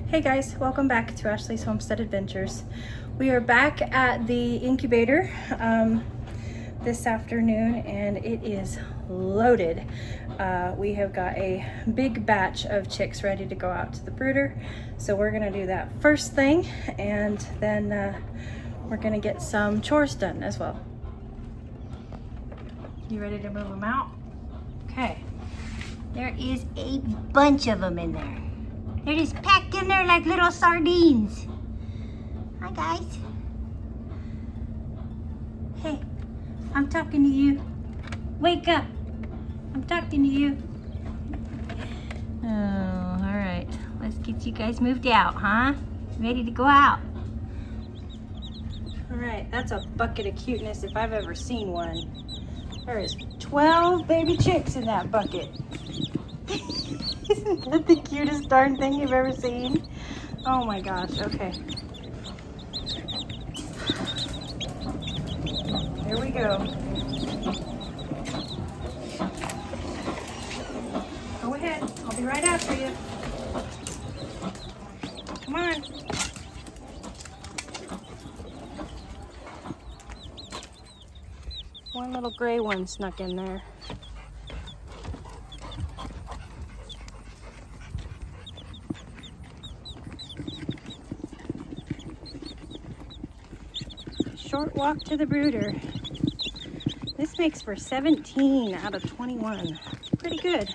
Hey guys, welcome back to Ashley's Homestead Adventures. We are back at the incubator this afternoon and it is loaded. We have got a big batch of chicks ready to go out to the brooder. So we're gonna do that first thing and then we're gonna get some chores done as well. You ready to move them out? Okay. There is a bunch of them in there. They're just packed in there like little sardines. Hi, guys. Hey, I'm talking to you. Wake up. I'm talking to you. Oh, all right. Let's get you guys moved out, huh? Ready to go out. All right, that's a bucket of cuteness if I've ever seen one. There is 12 baby chicks in that bucket. Isn't that the cutest darn thing you've ever seen? Oh my gosh, okay. Here we go. Go ahead, I'll be right after you. Come on. One little gray one snuck in there. Short walk to the brooder. This makes for 17 out of 21. Pretty good.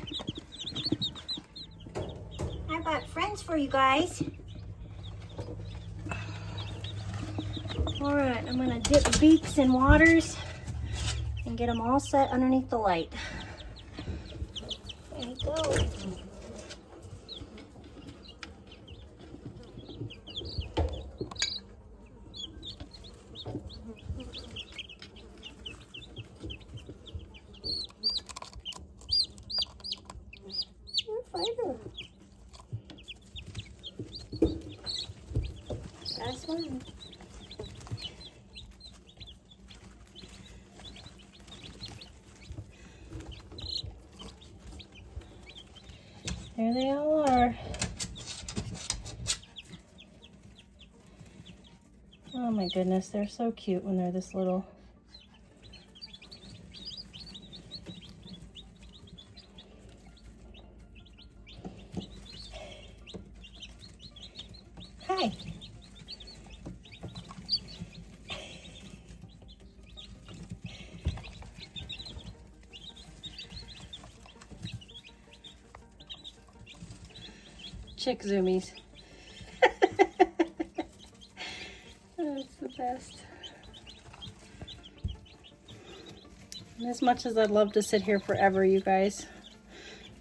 I brought friends for you guys. All right, I'm gonna dip beaks in waters and get them all set underneath the light. There you go. That's one. There they all are. Oh my goodness, they're so cute when they're this little. Hi. Chick zoomies. That's the best. And as much as I'd love to sit here forever, you guys,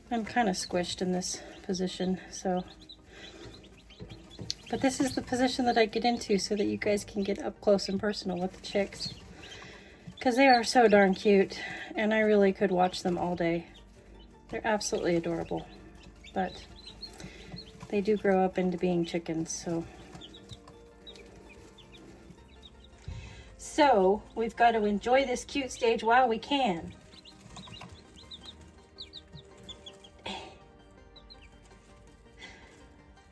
I'm kind of squished in this position, so. But this is the position that I get into so that you guys can get up close and personal with the chicks. Because they are so darn cute, and I really could watch them all day. They're absolutely adorable. But they do grow up into being chickens, so. So, we've got to enjoy this cute stage while we can.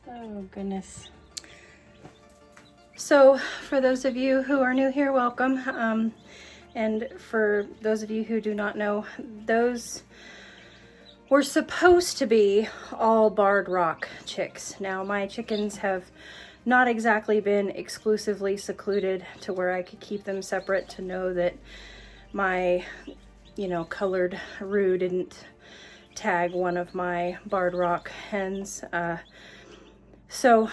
Oh, goodness. So, for those of you who are new here, welcome. And for those of you who do not know, those were supposed to be all barred rock chicks. Now, my chickens have not exactly been exclusively secluded to where I could keep them separate to know that my, colored roux didn't tag one of my barred rock hens. So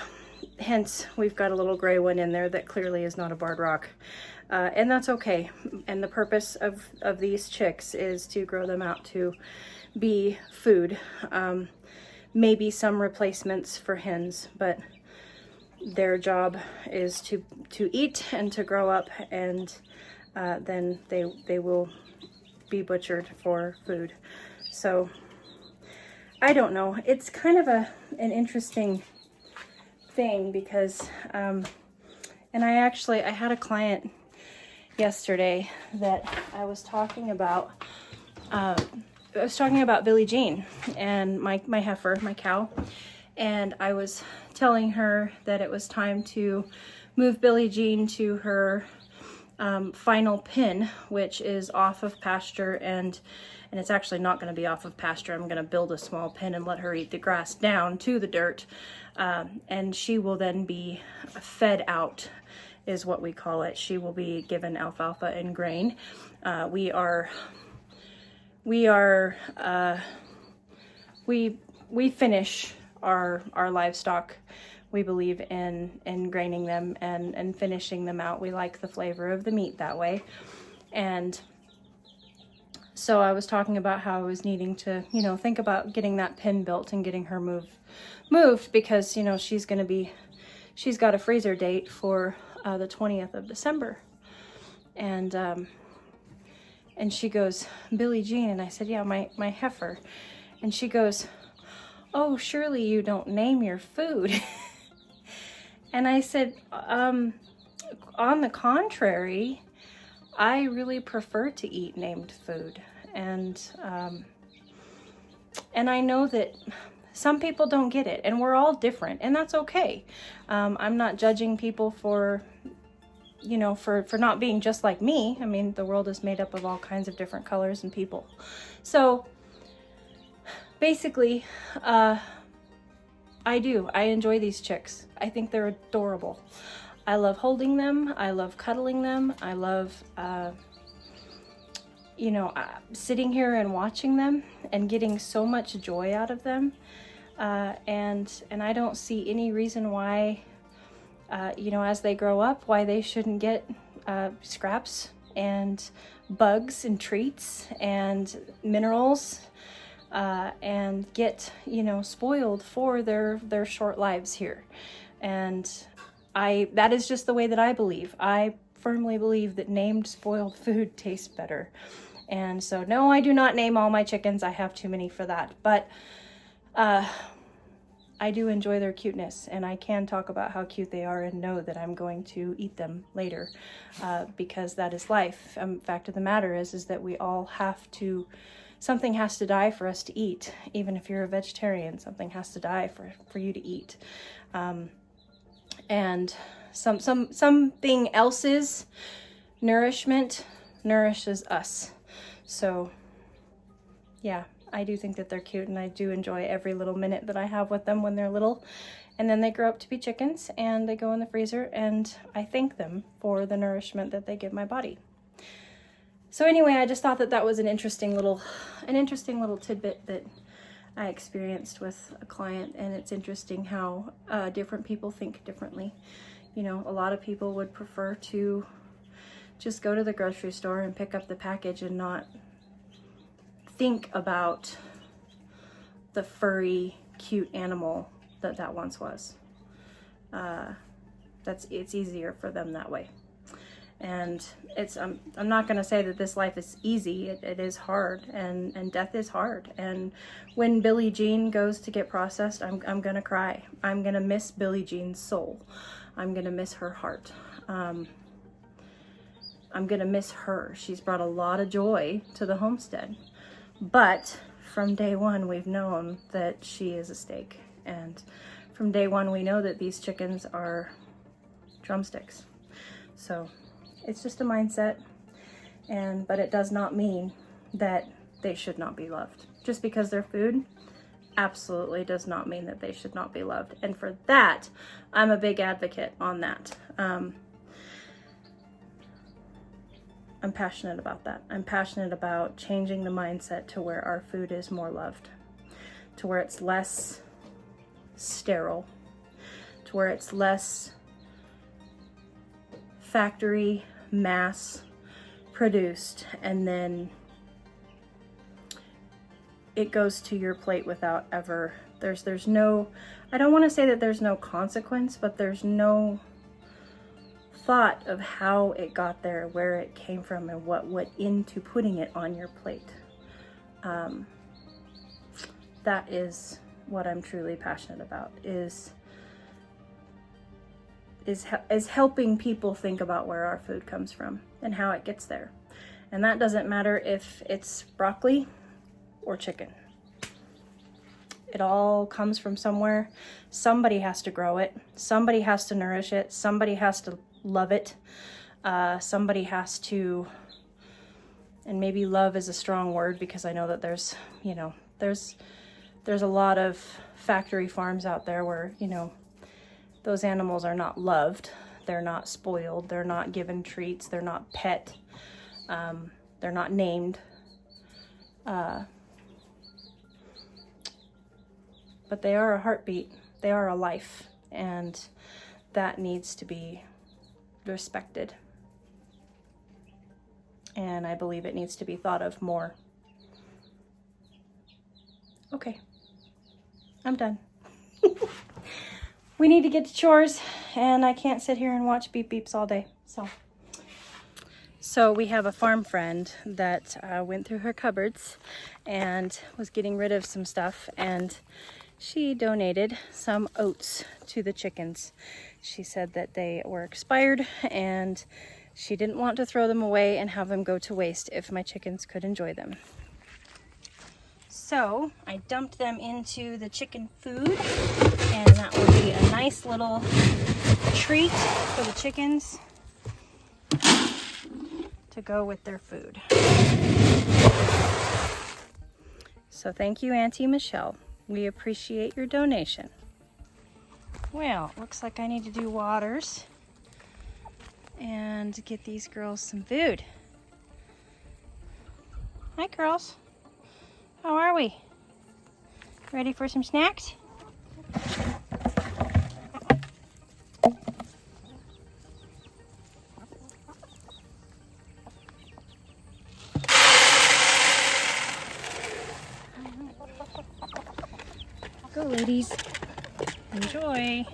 hence we've got a little gray one in there that clearly is not a barred rock. And that's okay. And the purpose of these chicks is to grow them out to be food. Maybe some replacements for hens, but their job is to eat and to grow up, and then they will be butchered for food. So I don't know. It's kind of an interesting thing because and I had a client yesterday that I was talking about Billie Jean and my heifer, my cow, and I was telling her that it was time to move Billie Jean to her final pen, which is off of pasture, and it's actually not going to be off of pasture. I'm going to build a small pen and let her eat the grass down to the dirt, and she will then be fed out, is what we call it. She will be given alfalfa and grain. We finish our livestock. We believe in graining them and finishing them out. We like the flavor of the meat that way. And so I was talking about how I was needing to, you know, think about getting that pen built and getting her moved because, you know, she's got a freezer date for the 20th of December. And she goes, Billie Jean. And I said, yeah, my heifer. And she goes, oh, surely you don't name your food. And I said, on the contrary, I really prefer to eat named food. And I know that some people don't get it, and we're all different, and that's okay. I'm not judging people for, you know, for not being just like me. I mean, the world is made up of all kinds of different colors and people. So basically, I enjoy these chicks. I think they're adorable. I love holding them. I love cuddling them. I love, you know, sitting here and watching them and getting so much joy out of them. And I don't see any reason why, you know, as they grow up, why they shouldn't get scraps and bugs and treats and minerals, and get, you know, spoiled for their short lives here. And that is just the way that I believe. I firmly believe that named spoiled food tastes better. And so, no, I do not name all my chickens. I have too many for that. But I do enjoy their cuteness, and I can talk about how cute they are and know that I'm going to eat them later, because that is life. Fact of the matter is that we all have to, something has to die for us to eat. Even if you're a vegetarian, something has to die for you to eat. And something else's nourishment nourishes us. So yeah, I do think that they're cute, and I do enjoy every little minute that I have with them when they're little. And then they grow up to be chickens, and they go in the freezer, and I thank them for the nourishment that they give my body. So anyway, I just thought that was an interesting little tidbit that I experienced with a client, and it's interesting how different people think differently. You know, a lot of people would prefer to just go to the grocery store and pick up the package and not think about the furry, cute animal that once was. It's easier for them that way. And I'm not going to say that this life is easy. It is hard, and death is hard. And when Billie Jean goes to get processed, I'm going to cry. I'm going to miss Billie Jean's soul. I'm going to miss her heart. I'm going to miss her. She's brought a lot of joy to the homestead. But from day one, we've known that she is a steak. And from day one, we know that these chickens are drumsticks. So it's just a mindset, but it does not mean that they should not be loved. Just because they're food absolutely does not mean that they should not be loved. And for that, I'm a big advocate on that. I'm passionate about that. I'm passionate about changing the mindset to where our food is more loved, to where it's less sterile, to where it's less factory mass produced, and then it goes to your plate without ever, there's no, I don't want to say that there's no consequence, but there's no thought of how it got there, where it came from, and what went into putting it on your plate. That is what I'm truly passionate about, is helping people think about where our food comes from and how it gets there. And that doesn't matter if it's broccoli or chicken. It all comes from somewhere. Somebody has to grow it. Somebody has to nourish it. Somebody has to love it. Somebody has to, and maybe love is a strong word because I know that there's, you know, there's a lot of factory farms out there where, you know, those animals are not loved. They're not spoiled. They're not given treats. They're not pet. They're not named. But they are a heartbeat. They are a life. And that needs to be respected. And I believe it needs to be thought of more. Okay. I'm done. We need to get to chores, and I can't sit here and watch beep beeps all day. So we have a farm friend that went through her cupboards and was getting rid of some stuff, and she donated some oats to the chickens. She said that they were expired and she didn't want to throw them away and have them go to waste if my chickens could enjoy them. So I dumped them into the chicken food, and that will be a nice little treat for the chickens to go with their food. So thank you, Auntie Michelle. We appreciate your donation. Well, looks like I need to do waters and get these girls some food. Hi, girls. How are we? Ready for some snacks? Go, ladies. Enjoy.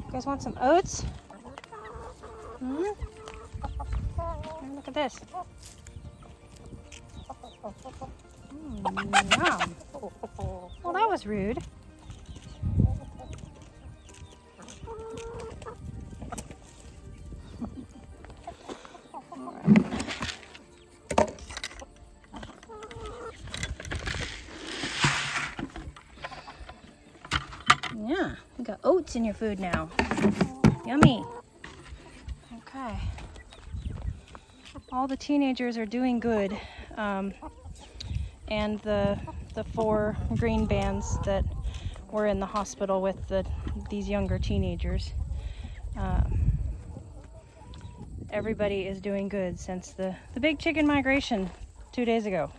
You guys want some oats? Look at this. Yum. Well, that was rude. Yeah, you got oats in your food now. Yummy. Okay. All the teenagers are doing good. And the 4 green bands that were in the hospital with these younger teenagers. Everybody is doing good since the big chicken migration 2 days ago.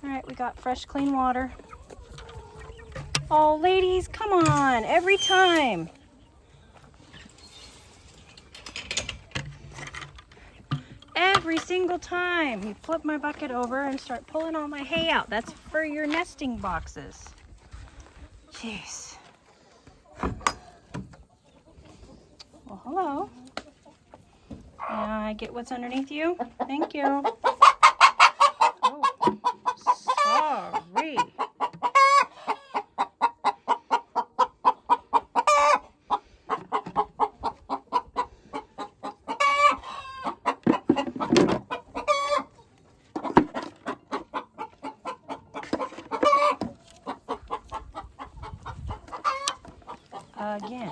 All right, we got fresh, clean water. Oh, ladies, come on, every time. Every single time you flip my bucket over and start pulling all my hay out. That's for your nesting boxes. Jeez. Well, hello. May I get what's underneath you? Thank you. Oh, sorry. Again.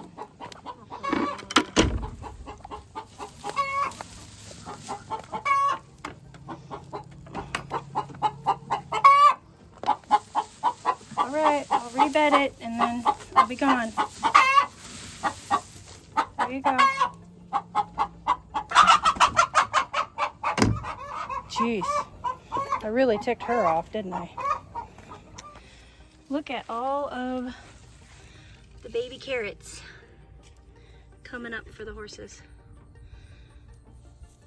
All right, I'll rebed it and then I'll be gone. There you go. Jeez, I really ticked her off, didn't I? Look at all of the baby carrots coming up for the horses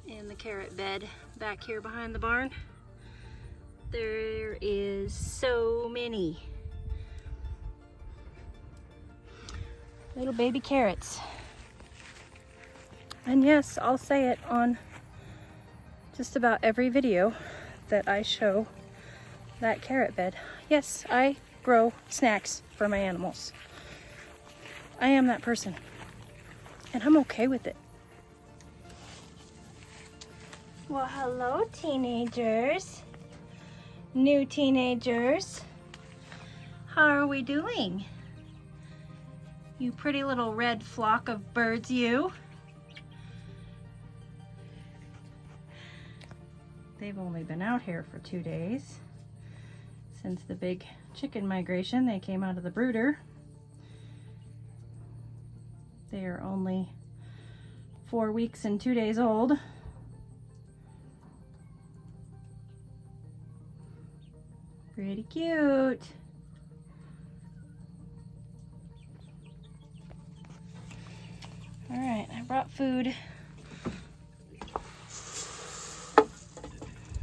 in the carrot bed back here behind the barn. There is so many little baby carrots. And yes, I'll say it on just about every video that I show that carrot bed. Yes, I grow snacks for my animals. I am that person, and I'm okay with it. Well, hello, teenagers. New teenagers. How are we doing? You pretty little red flock of birds, you. They've only been out here for 2 days. Since the big chicken migration, they came out of the brooder. They are only 4 weeks and 2 days old. Pretty cute. All right, I brought food.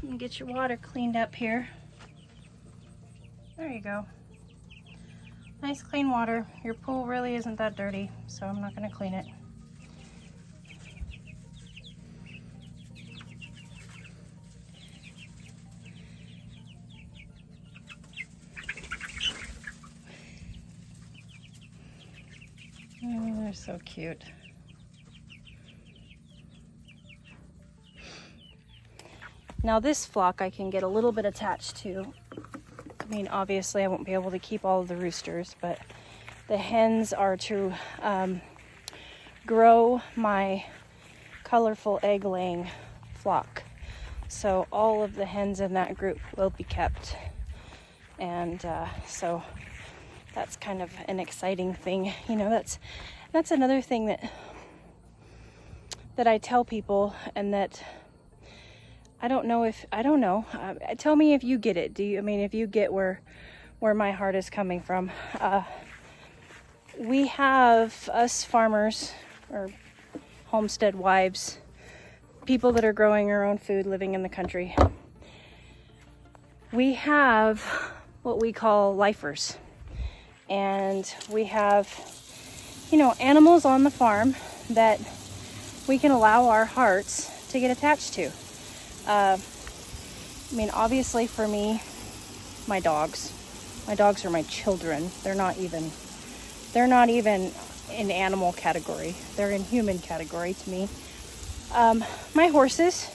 And get your water cleaned up here. There you go. Nice clean water. Your pool really isn't that dirty, so I'm not going to clean it. Oh, they're so cute. Now this flock I can get a little bit attached to. I mean, obviously I won't be able to keep all of the roosters, but the hens are to grow my colorful egg laying flock. So all of the hens in that group will be kept. And so that's kind of an exciting thing. You know, that's another thing that I tell people, and that I don't know. Tell me if you get it. If you get where my heart is coming from? We have, us farmers or homestead wives, people that are growing our own food, living in the country. We have what we call lifers, and we have, animals on the farm that we can allow our hearts to get attached to. Obviously for me, my dogs are my children. They're not even in animal category. They're in human category to me. My horses,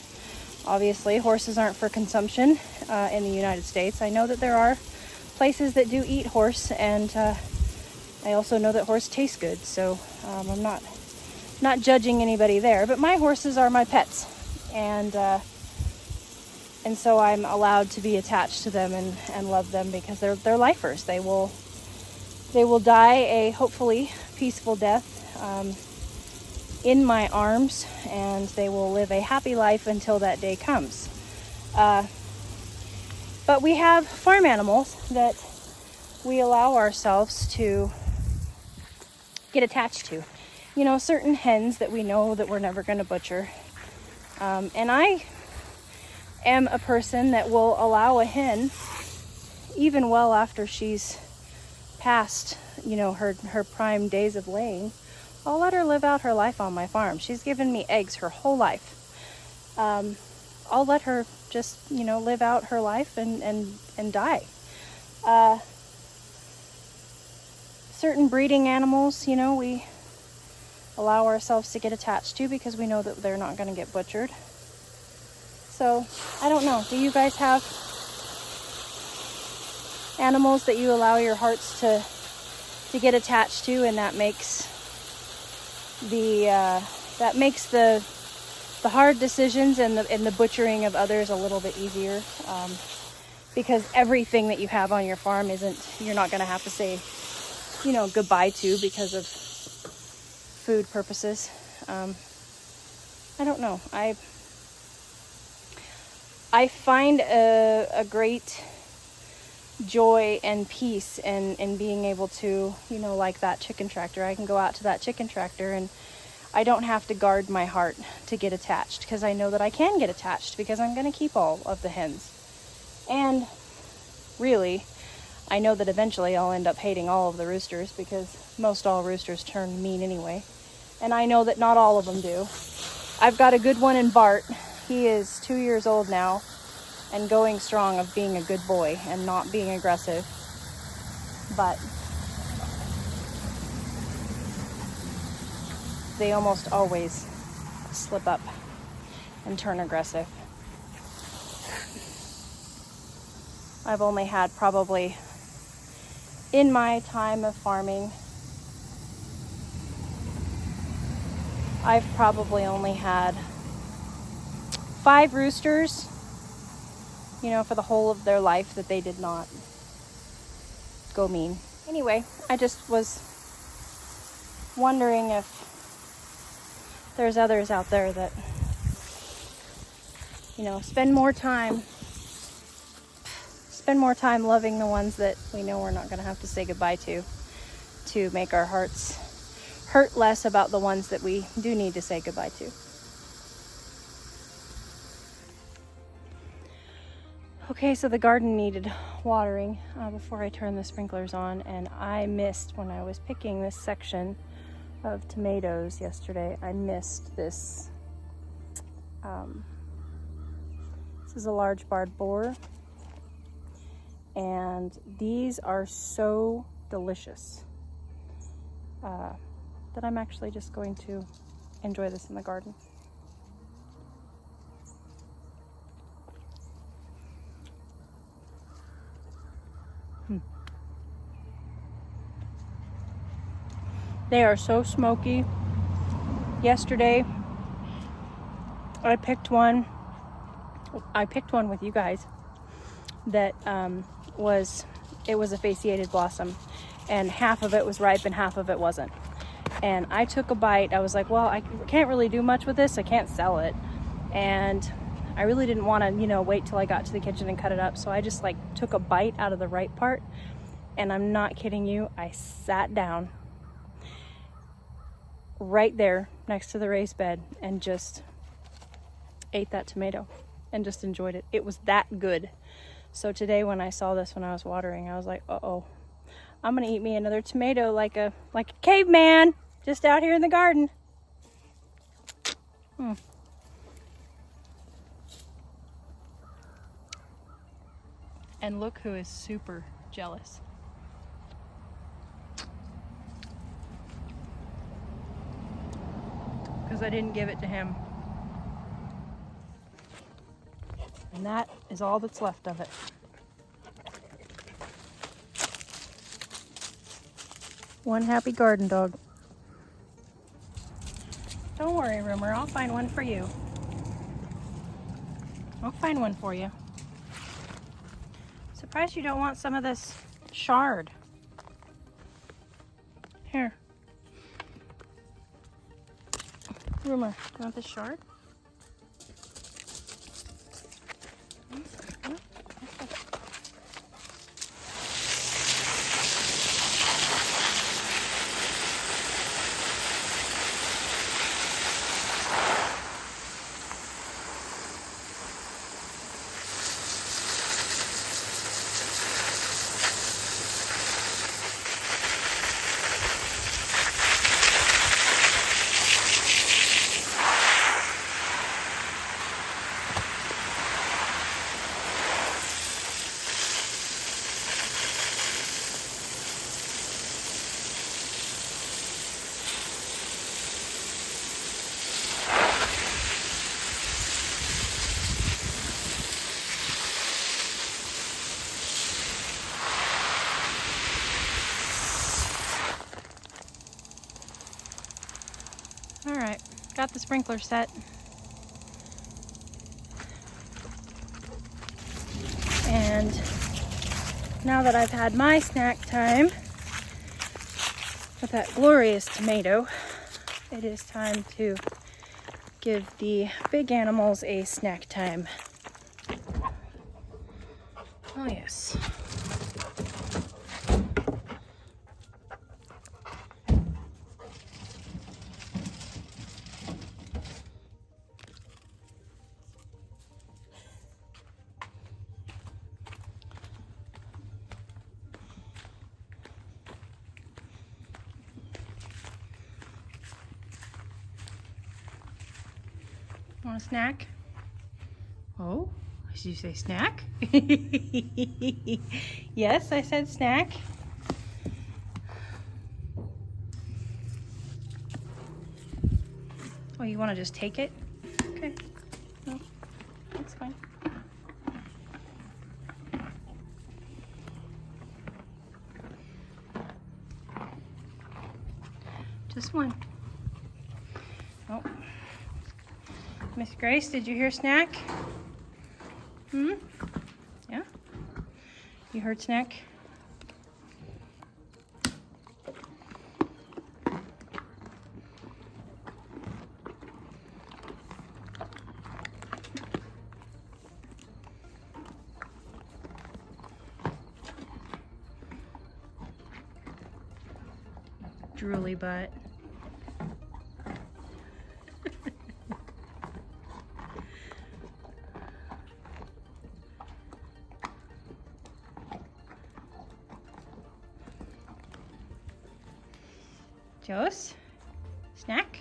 obviously horses aren't for consumption in the United States. I know that there are places that do eat horse, and I also know that horse tastes good, so I'm not judging anybody there, but my horses are my pets, and so I'm allowed to be attached to them and love them, because they're lifers. They will die a hopefully peaceful death in my arms, and they will live a happy life until that day comes. But we have farm animals that we allow ourselves to get attached to. Certain hens that we know that we're never going to butcher. And I am a person that will allow a hen, even well after she's past, her prime days of laying, I'll let her live out her life on my farm. She's given me eggs her whole life. I'll let her just, live out her life and die. Certain breeding animals, we allow ourselves to get attached to, because we know that they're not going to get butchered. So, I don't know. Do you guys have animals that you allow your hearts to get attached to, and that makes the hard decisions and the butchering of others a little bit easier, because everything that you have on your farm you're not going to have to say, goodbye to because of food purposes. I don't know. I find a great joy and peace in being able to, like that chicken tractor. I can go out to that chicken tractor and I don't have to guard my heart to get attached, because I know that I can get attached, because I'm going to keep all of the hens. And really, I know that eventually I'll end up hating all of the roosters, because most all roosters turn mean anyway. And I know that not all of them do. I've got a good one in Bart. He is 2 years old now and going strong of being a good boy and not being aggressive. But they almost always slip up and turn aggressive. I've only had probably, in my time of farming, I've probably only had 5 roosters, you know, for the whole of their life that they did not go mean. Anyway, I just was wondering if there's others out there that, you know, spend more time loving the ones that we know we're not going to have to say goodbye to make our hearts hurt less about the ones that we do need to say goodbye to. Okay, so the garden needed watering before I turned the sprinklers on, and I missed, when I was picking this section of tomatoes yesterday, I missed this. This is a large barred borer, and these are so delicious that I'm actually just going to enjoy this in the garden. They are so smoky. Yesterday, I picked one with you guys that was a fasciated blossom, and half of it was ripe and half of it wasn't. And I took a bite. I was like, well, I can't really do much with this. I can't sell it. And I really didn't want to, you know, wait till I got to the kitchen and cut it up. So I just like took a bite out of the ripe part. And I'm not kidding you. I sat down right there next to the raised bed and just ate that tomato and just enjoyed it. It was that good. So today when I saw this when I was watering, I was like, uh-oh, I'm gonna eat me another tomato like a caveman just out here in the garden. And look who is super jealous. Because I didn't give it to him. And that is all that's left of it. One happy garden dog. Don't worry, Rumor, I'll find one for you. I'll find one for you. Surprised you don't want some of this shard. Here. Rumor, you want this shard? All right, got the sprinkler set. And now that I've had my snack time with that glorious tomato, it is time to give the big animals a snack time. Oh yes. Want a snack? Oh, did you say snack? Yes, I said snack. Oh, you want to just take it? Okay. No, that's fine. Just one. Oh. Miss Grace, did you hear snack? Hmm? Yeah? You heard snack? Drooly butt. Jos, snack?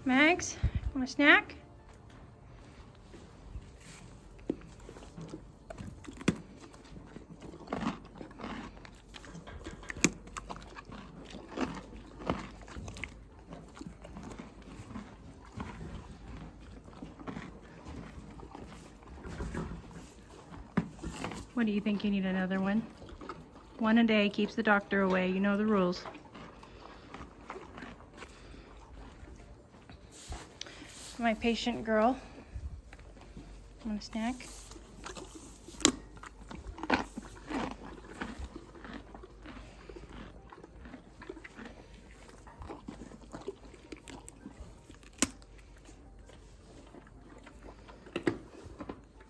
Mags, want a snack? What do you think? You need another one? One a day keeps the doctor away. You know the rules. My patient girl. Want a snack?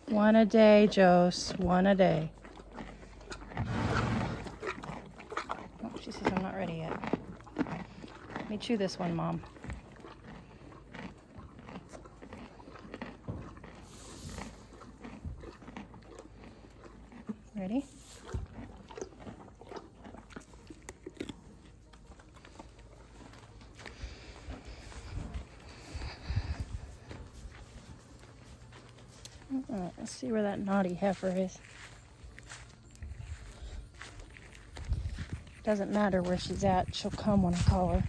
One a day, Jos. One a day. Oh, she says I'm not ready yet. Let me chew this one, Mom. Ready? Alright, let's see where that naughty heifer is. Doesn't matter where she's at, she'll come when I call her.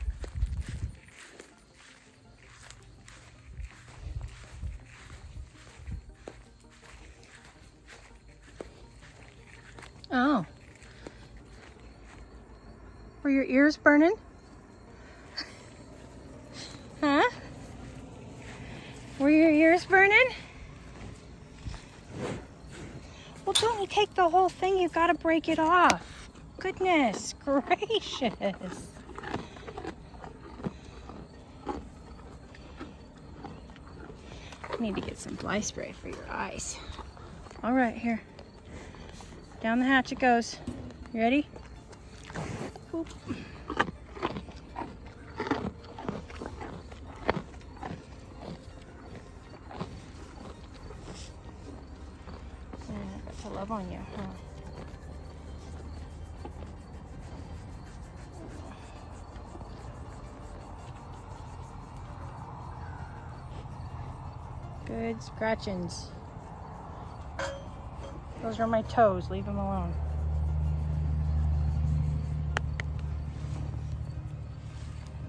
Oh. Were your ears burning? Huh? Were your ears burning? Well, don't you take the whole thing, you've got to break it off. Goodness gracious. I need to get some fly spray for your eyes. All right, here. Down the hatch it goes. You ready? Boop. That's a love on you, huh? Good scratchings. Those are my toes. Leave them alone.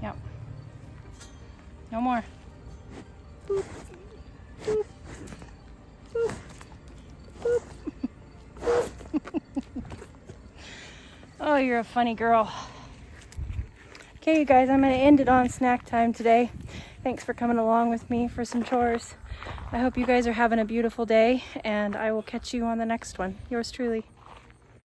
Yep. No more. Boop. Boop. Boop. Boop. Oh, you're a funny girl. Okay, you guys, I'm going to end it on snack time today. Thanks for coming along with me for some chores. I hope you guys are having a beautiful day, and I will catch you on the next one. Yours truly.